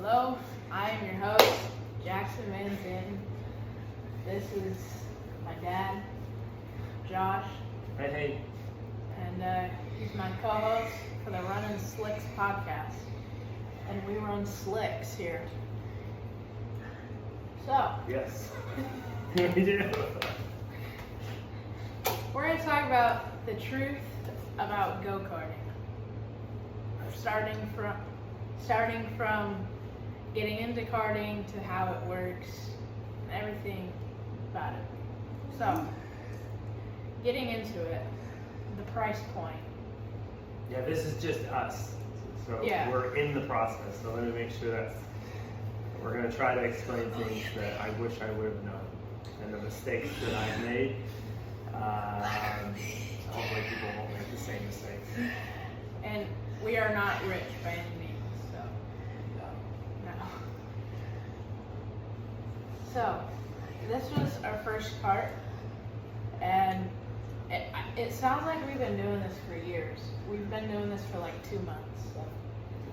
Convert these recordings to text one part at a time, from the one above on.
Hello, I am your host, Jackson Van Zanten. This is my dad, Josh. Hey. And he's my co-host for the Runnin' Slicks podcast. And we run slicks here. So. Yes. We do. We're going to talk about the truth about go-karting. Starting from getting into karting to how it works and everything about it. So, getting into it, the price point. Yeah, this is just us. So Yeah. We're in the process. So let me make sure that's. We're going to try to explain things that I wish I would have known and the mistakes that I've made. Hopefully people won't make the same mistakes. And we are not rich by any means, so no. So, this was our first kart, and it sounds like we've been doing this for years. We've been doing this for like 2 months.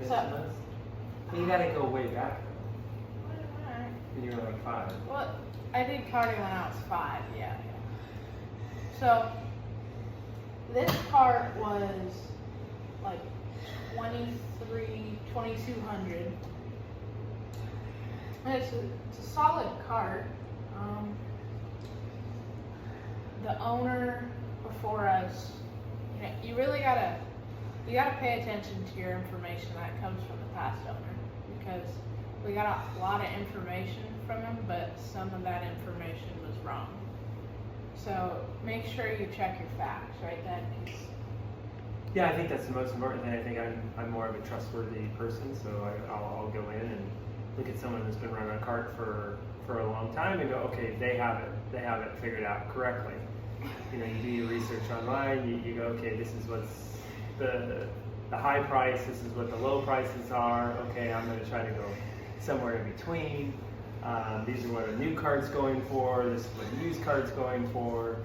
So, You got to go way back. alright. When you were like 5. Well, I did karting when I was 5, yeah. So, this kart was like 2,200. And it's a solid kart. The owner before us, you really gotta pay attention to your information that comes from the past owner, because we got a lot of information from him, but some of that information was wrong. So make sure you check your facts, right, Dad? Yeah, I think that's the most important thing. I think I'm more of a trustworthy person, so I'll go in and look at someone who's been running a kart for a long time and go, okay, they have it figured out correctly. You do your research online. You go, okay, this is what's the high price. This is what the low prices are. Okay, I'm going to try to go somewhere in between. These are what a new kart's going for. This is what a used kart's going for.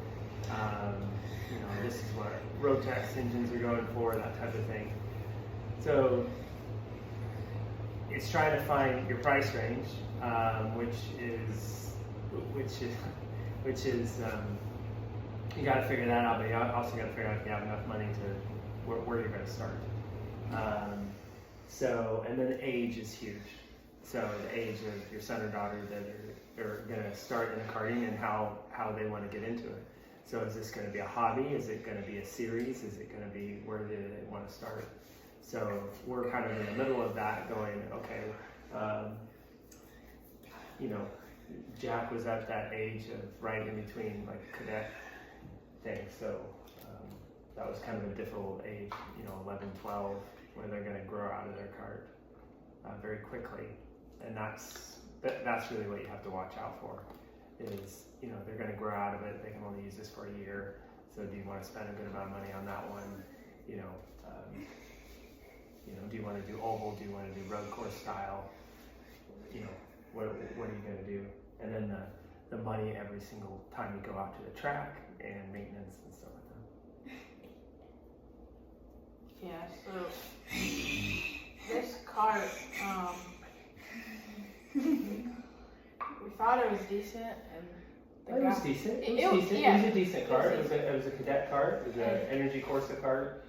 This is what Rotax engines are going for, that type of thing. So it's trying to find your price range, which is you got to figure that out, but you also got to figure out if you have enough money to where you're going to start. And then age is huge. So the age of your son or daughter that are going to start in karting and how they want to get into it. So is this going to be a hobby? Is it going to be a series? Is it going to be, where do they want to start? So we're kind of in the middle of that going, okay, Jack was at that age of right in between like cadet things. So that was kind of a difficult age, 11, 12, where they're going to grow out of their kart very quickly. And that's really what you have to watch out for. Is they're going to grow out of it. They can only use this for a year. So do you want to spend a good amount of money on that one? Do you want to do oval? Do you want to do road course style? What are you going to do? And then the money every single time you go out to the track and maintenance and stuff like that. Yeah. So this kart, we thought it was decent, and It was decent. It was decent. Yeah. It was a decent kart. It was a cadet kart. It was an Energy Corsa kart.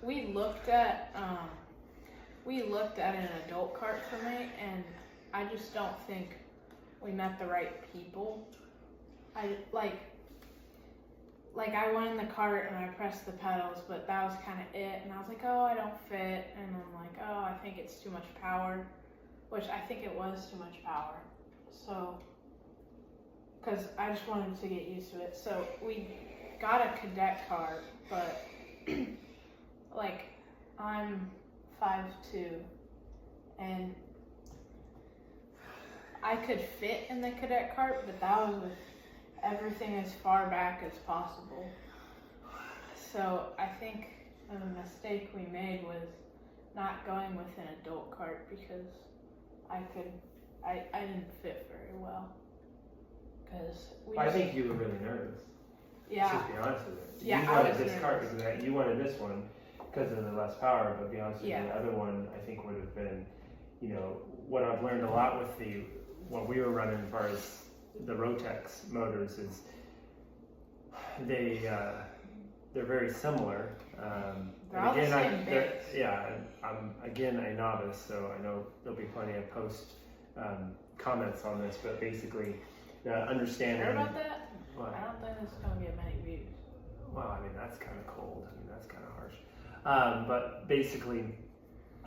We looked at an adult kart for me, and I just don't think we met the right people. I went in the kart and I pressed the pedals, but that was kind of it. And I was like, oh, I don't fit. And I'm like, oh, I think it's too much power, which I think it was too much power. So, because I just wanted to get used to it. So we got a cadet kart, but I'm 5'2", and I could fit in the cadet kart, but that was with everything as far back as possible. So I think the mistake we made was not going with an adult kart, because I didn't fit very well. I think you were really nervous. Yeah. Let's just be honest with you. Yeah, You I wanted was this nervous. cart because of that. You wanted this one because of the less power. But to be honest with you, Yeah. the other one I think would have been, what I've learned a lot with what we were running as far as the Rotex motors is they're very similar. They're and all the again, same base. I'm again a novice, so I know there'll be plenty of comments on this, but basically the understanding. Sure about that? What? I don't think it's gonna get many views. Well, I mean, that's kind of cold. I mean, that's kind of harsh. But basically,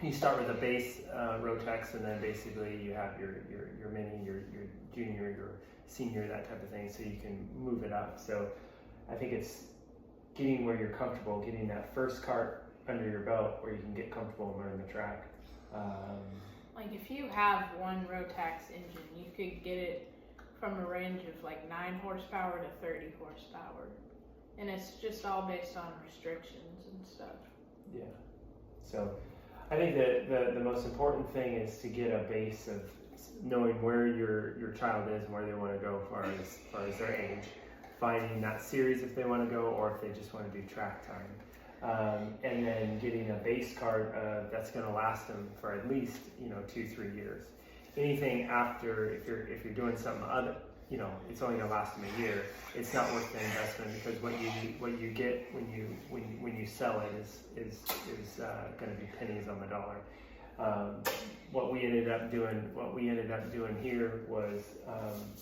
you start with a base Rotex, and then basically you have your mini, your junior, your senior, that type of thing, so you can move it up. So I think it's getting where you're comfortable, getting that first cart under your belt where you can get comfortable and learn the track. Like if you have one Rotax engine, you could get it from a range of like 9 horsepower to 30 horsepower. And it's just all based on restrictions and stuff. Yeah. So I think that the most important thing is to get a base of knowing where your child is and where they want to go as far as their age, finding that series if they want to go or if they just want to do track time, and then getting a base cart that's going to last them for at least 2-3 years. Anything after, if you're doing something other, it's only going to last them a year. It's not worth the investment because what you get when you sell it is going to be pennies on the dollar. What we ended up doing here was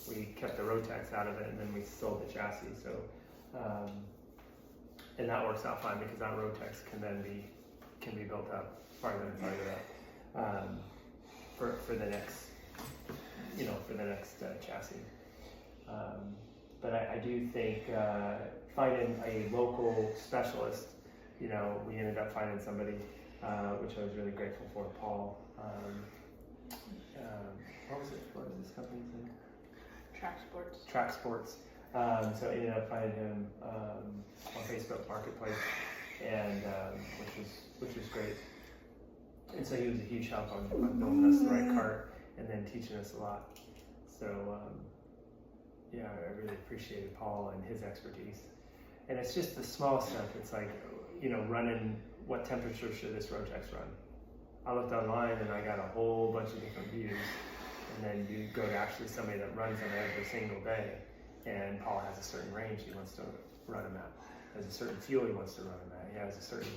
we kept the Rotex out of it and then we sold the chassis. So and that works out fine because that Rotex can be built up farther and farther up for the next chassis. But I do think finding a local specialist, we ended up finding somebody, which I was really grateful for, Paul. What was this company's name? Track Sports. Track Sports. So I ended up finding him on Facebook Marketplace, and which was great. And so he was a huge help on building us the right cart and then teaching us a lot. So yeah, I really appreciated Paul and his expertise. And it's just the small stuff. It's like, running, what temperature should this Rotex run? I looked online and I got a whole bunch of different views. And then you go to actually somebody that runs them every single day. And Paul has a certain range he wants to run them at. Has a certain fuel he wants to run them at. He has a certain,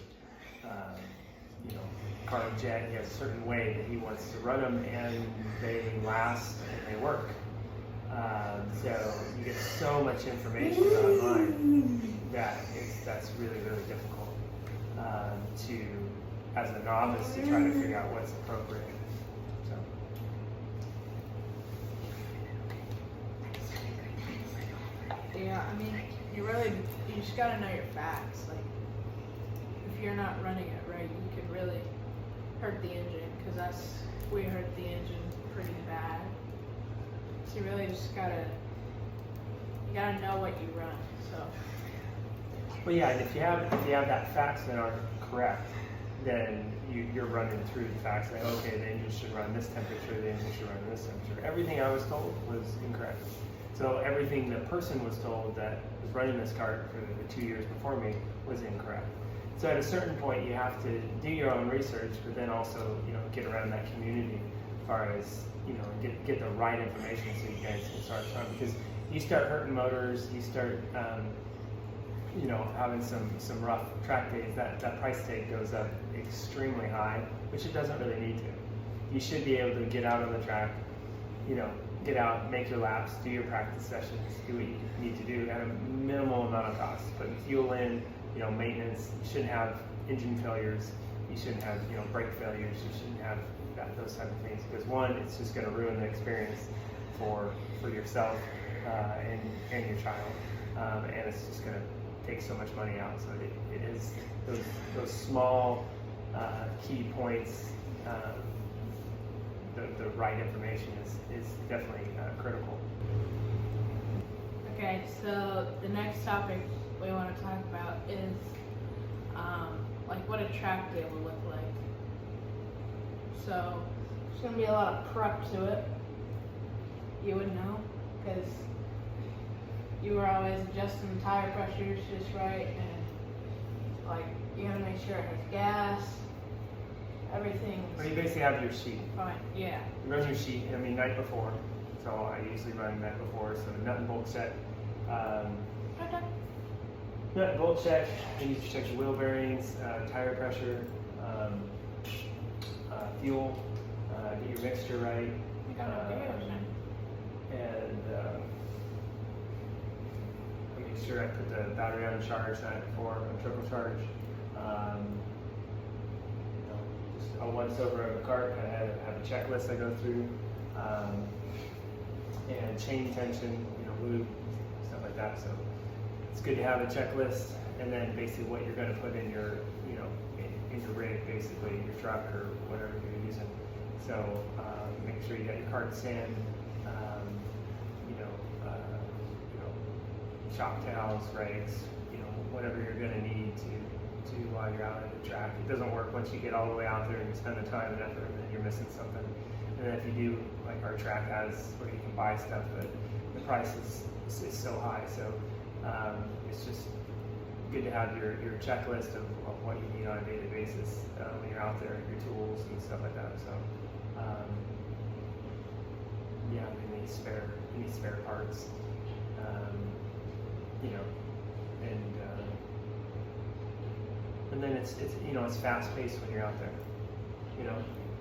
carbon jet. He has a certain way that he wants to run them, and they last and they work. So you get so much information online that's really, really difficult as a novice, to try to figure out what's appropriate. So. Yeah, I mean, you just gotta know your facts. Like, if you're not running it right, you could really hurt the engine, because we hurt the engine pretty bad. So you really just gotta know what you run. So. Well, yeah, and if you have that facts that aren't correct, then you're running through the facts. Like, okay, the engine should run this temperature, the engine should run this temperature. Everything I was told was incorrect. So everything the person was told that was running this cart for the 2 years before me was incorrect. So at a certain point, you have to do your own research, but then also, get around that community as far as, get the right information so you guys can start trying. Because you start hurting motors, you start, having some rough track days, that price tag goes up extremely high, which it doesn't really need to. You should be able to get out on the track, get out, make your laps, do your practice sessions, do what you need to do at a minimal amount of cost. Putting fuel in, maintenance. You shouldn't have engine failures. You shouldn't have, brake failures. You shouldn't have those type of things, because one, it's just going to ruin the experience for yourself and your child, and it's just going to take so much money out. So it is those small key points. The right information is definitely critical. Okay, so the next topic we want to talk about is like what a track day will look like. So there's going to be a lot of prep to it. You would know, because you were always adjusting the tire pressures just right, and like You gotta make sure it has gas. Everything's Well, you basically have your sheet. fine. Yeah. You run your sheet, I mean, night before. So I usually run night before. So nut and bolt check. Okay. Nut and bolt check. You need to check your wheel bearings, tire pressure, fuel, get your mixture right. You got a video, And I make sure I put the battery on charge the night before, on triple charge. Just a once over of the cart, kind of have a checklist I go through. And chain tension, lube, stuff like that. So it's good to have a checklist, and then basically what you're going to put in your, in your rig, basically your truck or whatever you're using. So make sure you got your cart stand, shop towels, rags, whatever you're going to need to while you're out at the track. It doesn't work once you get all the way out there and you spend the time and effort, and then you're missing something. And then if you do, like our track has where you can buy stuff, but the price is so high. So it's just good to have your checklist of what you need on a daily basis when you're out there, your tools and stuff like that. So yeah, you need spare parts. And then it's fast paced when you're out there,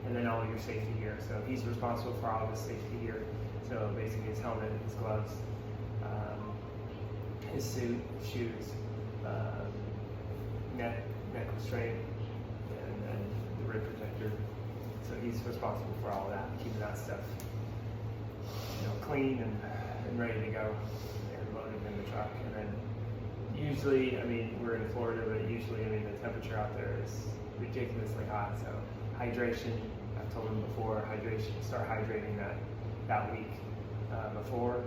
and then all your safety gear. So he's responsible for all of his safety gear. So basically his helmet, his gloves, his suit, shoes, neck restraint, and then the rib protector. So he's responsible for all of that, keeping that stuff, clean and ready to go and loaded in the truck. And then usually, we're in Florida, but usually, the temperature out there is ridiculously hot. So hydration, I've told them before, start hydrating that week before.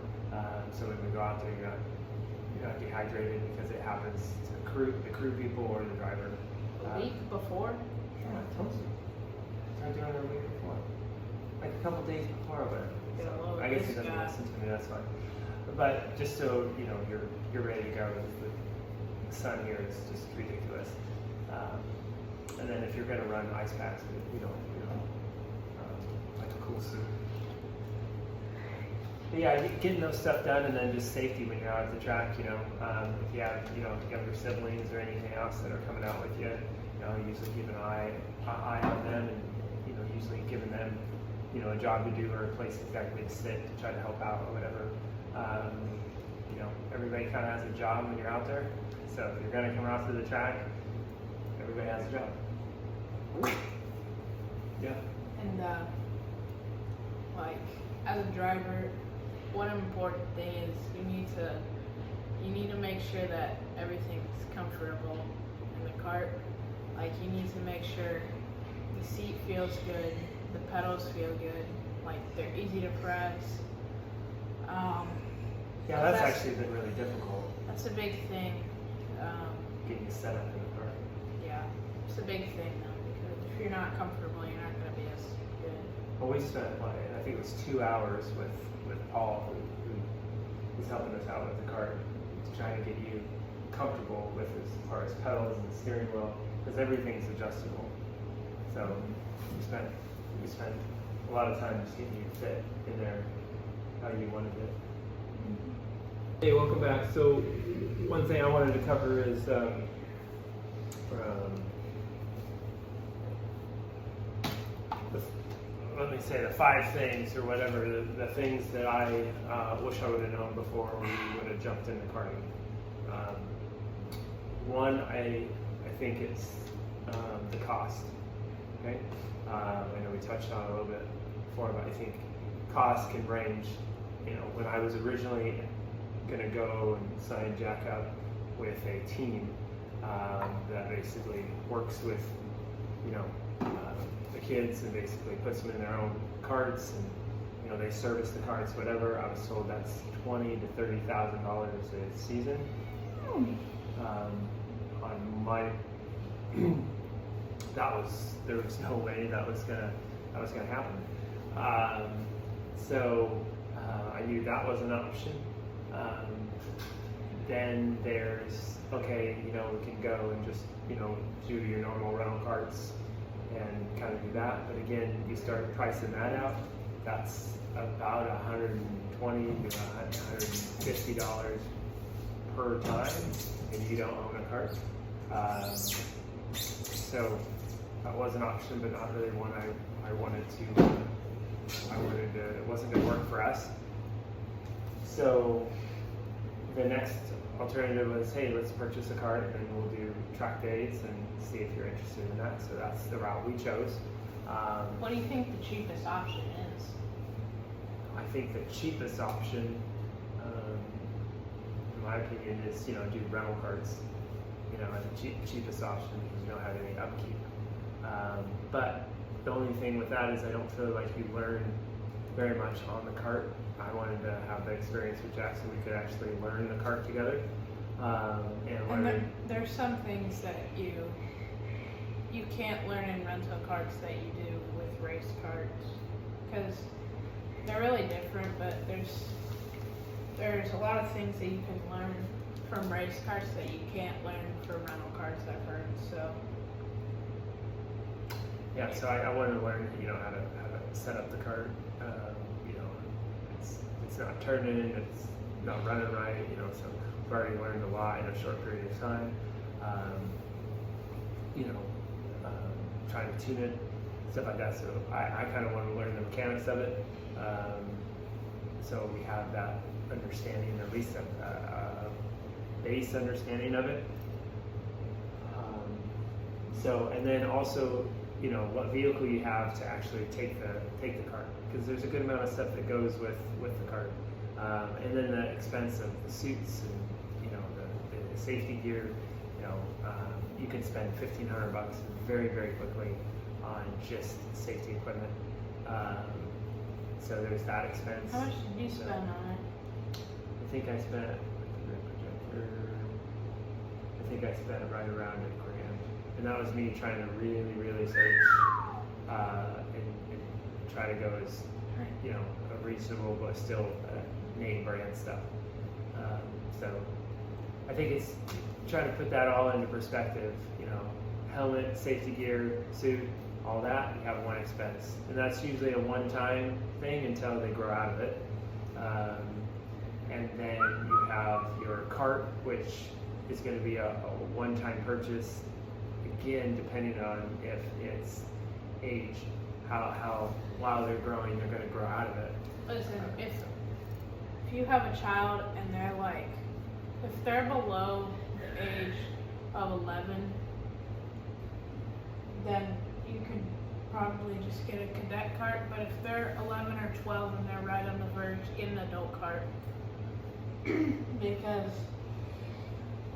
So when we go out there, you're not dehydrated, because it happens to the crew people or the driver. A week before? Yeah, I told you. Start doing it a week before. Like a couple days before, but I guess he doesn't listen to me, that's fine. But just so you're ready to go. The sun here is just ridiculous. And then if you're going to run ice packs, like a cool suit. But yeah, getting those stuff done, and then just safety when you're out at the track. If you have younger siblings or anything else that are coming out with you, usually keep an eye on them, and usually giving them a job to do or a place exactly to sit to try to help out or whatever. Everybody kind of has a job when you're out there. So if you're going to come out to the track, everybody has a job. Yeah. And as a driver, one important thing is you need to make sure that everything's comfortable in the cart. Like, you need to make sure the seat feels good, the pedals feel good, like they're easy to press. Yeah, that's actually been really difficult. That's a big thing. Getting set up in the car. Yeah, it's a big thing though, because if you're not comfortable, you're not going to be as good. Well, we spent, I think it was 2 hours with Paul, who was helping us out with the cart, trying to get you comfortable with as far as pedals and the steering wheel, because everything's adjustable. So we spent a lot of time just getting you fit in there how you wanted it. Hey, welcome back. So one thing I wanted to cover is let me say the 5 things or whatever, the things that I wish I would have known before we would have jumped into karting. One, I think it's the cost. Okay, I know we touched on it a little bit before, but I think cost can range. When I was originally going to go and sign Jack up with a team that basically works with, the kids and basically puts them in their own carts, and they service the carts, whatever. I was told that's $20,000 to $30,000 a season. On my, there was no way that was gonna happen. So I knew that was an option. then there's, okay, you know, we can go and just, you know, do your normal rental carts and kind of do that. But again, you start pricing that out, that's about $120 to $150 per time, and you don't own a cart. So that was an option, but not really one I wanted to, it wasn't gonna work for us. So the next alternative was, hey, let's purchase a cart and we'll do track days and see if you're interested in that. So that's the route we chose. What do you think the cheapest option is? I think the cheapest option, in my opinion, is, you know, do rental carts. You know, the cheapest option because you don't have any upkeep. But the only thing with that is I don't feel like you learn very much on the cart. I wanted to have the experience with Jackson. We could actually learn the cart together. And there's some things that you can't learn in rental carts that you do with race carts, because they're really different, but there's a lot of things that you can learn from race carts that you can't learn from rental carts, I've heard. So yeah, so I wanted to learn, you know, how to set up the cart. You know, it's not turning, it's not running right, you know, so I've already learned a lot in a short period of time. You know, trying to tune it, stuff like that. So I kind of want to learn the mechanics of it. So we have that understanding, at least a base understanding of it. So, and then also, you know, what vehicle you have to actually take the cart, because there's a good amount of stuff that goes with the cart, and then the expense of the suits and, you know, the safety gear. You know, you can spend $1,500 very, very quickly on just safety equipment. So there's that expense. how much did you spend on it? I think I spent right around $1,000, and that was me trying to really search and try to go as, you know, a reasonable but still name brand stuff. So I think it's trying to put that all into perspective. You know, helmet, safety gear, suit, all that, you have one expense, and that's usually a one-time thing until they grow out of it. And then you have your cart, which is going to be a one-time purchase. Again, depending on if it's age, how while they're growing, they're going to grow out of it. Listen, if you have a child and they're like, if they're below the age of 11, then you could probably just get a cadet cart. But if they're 11 or 12 and they're right on the verge, get an adult cart. Because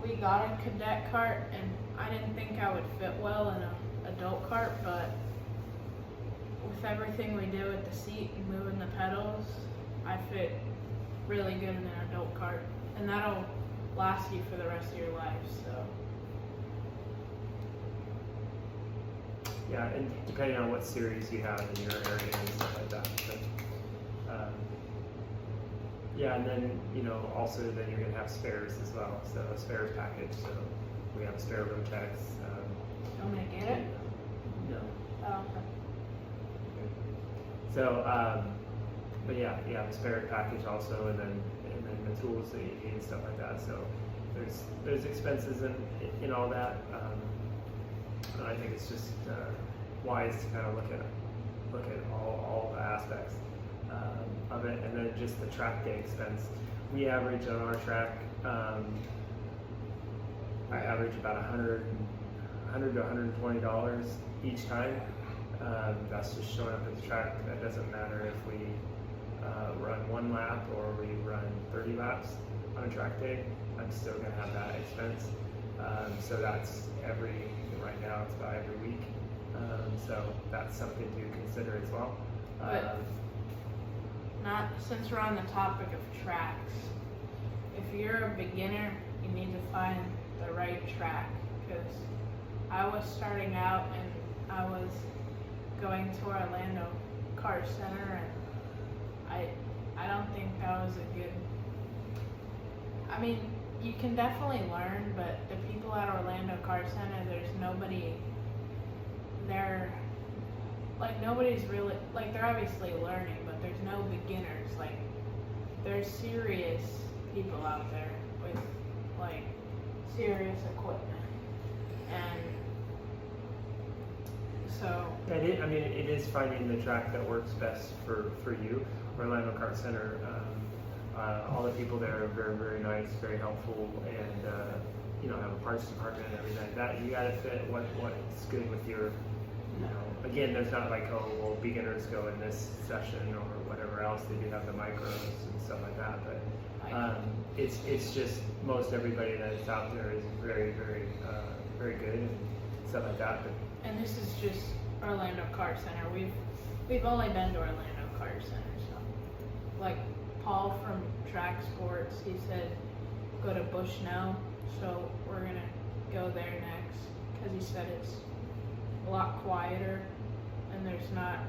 we got a cadet cart and I didn't think I would fit well in an adult cart, but with everything we do with the seat and moving the pedals, I fit really good in an adult cart, and that'll last you for the rest of your life. So yeah, and depending on what series you have in your area and stuff like that. But, yeah, and then, you know, also then you're gonna have spares as well. So a spares package. So we have spare Rotex. you want me to get it? No. Oh, okay. So, but yeah, you have a spare package also, and then the tools that you need and stuff like that. So there's expenses in all that. And I think it's just wise to kind of look at all the aspects of it, and then just the track day expense. We average on our track. I average about $100 to $120 each time. That's just showing up at the track. That doesn't matter if we run one lap or we run 30 laps on a track day. I'm still going to have that expense. So that's right now it's about every week. So that's something to consider as well. Since we're on the topic of tracks, if you're a beginner, you need to find the right track, because I was starting out and I was going to Orlando Car Center, and I don't think that was a good. I mean, you can definitely learn, but the people at Orlando Kart Center, there's nobody there. Like nobody's really like they're obviously learning, but there's no beginners. Like there's serious people out there with like serious equipment, and so it is finding the track that works best for you. Orlando Kart Center, all the people there are very, very nice, very helpful, and have a parts department and everything like that. You gotta fit what's good with your, again, there's not like, oh, well, beginners go in this session or whatever else. They do have the micros and stuff like that, but it's just most everybody that's out there is very, very, very good and stuff like that. But, and this is just Orlando Kart Center. We've only been to Orlando Kart Center, so like Paul from Track Sports, he said go to Bushnell, so we're gonna go there next because he said it's a lot quieter and there's not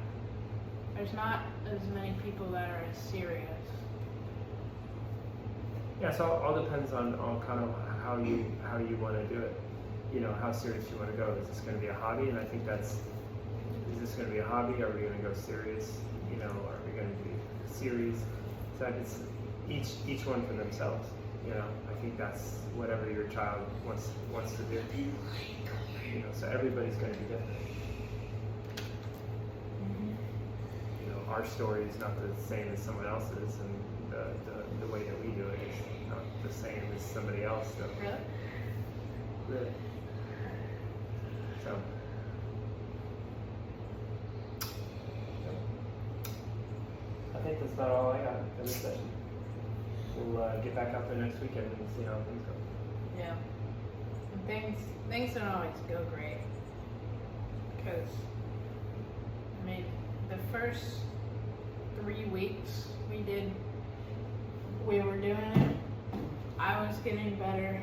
as many people that are as serious. yeah, so all depends on kind of how you want to do it. How serious you want to go. Is this going to be a hobby? And I think is this going to be a hobby? Are we going to go serious? Are we going to do series? So it's each one for themselves. I think that's whatever your child wants to do. So everybody's going to be different. Our story is not the same as someone else's, and the way that we do it is not the same as somebody else. So. Really. So. I think that's about all I got for this session. We'll get back out there next weekend and see how things go. Yeah. And things don't always go great. Because, the first 3 weeks we were doing it, I was getting better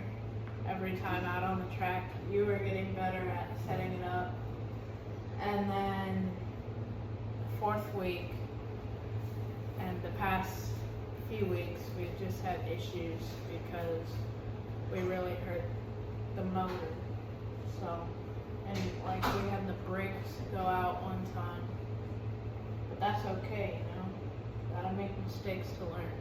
every time out on the track. You were getting better at setting it up. And then the 4th week and the past few weeks we've just had issues because we really hurt the motor. So, and like we had the brakes go out one time. But that's okay, Gotta make mistakes to learn.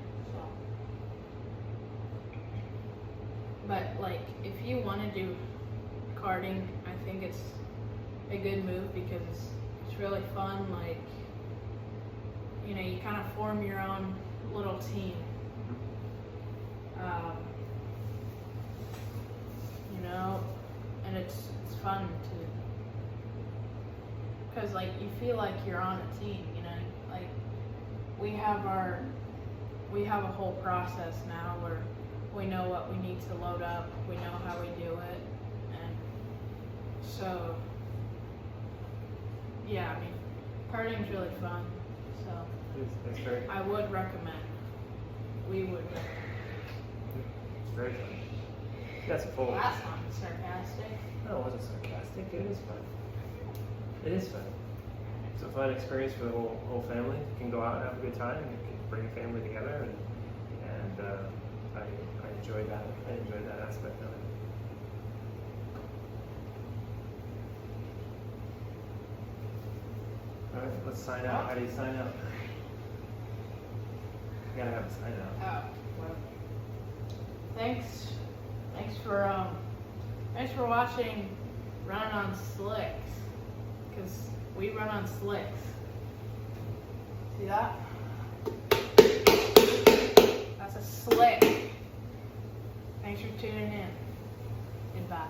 But like, if you want to do karting, I think it's a good move because it's really fun. Like, you kind of form your own little team. And it's fun because like you feel like you're on a team. Like we have a whole process now where we know what we need to load up, we know how we do it, and so, yeah, karting's really fun, so It's very, I would recommend, we would recommend. it's very fun. That's full. Well, that's not sarcastic. No, it wasn't sarcastic. It is fun. It is fun. It's a fun experience for the whole family. You can go out and have a good time. You can bring a family together, and I enjoy that. I enjoy that aspect of it. All right, let's sign out. How do you sign out? You gotta have a sign out. Oh, well, thanks for watching Run on Slicks, because we run on slicks. See that? That's a slick. Thanks for tuning in. Goodbye.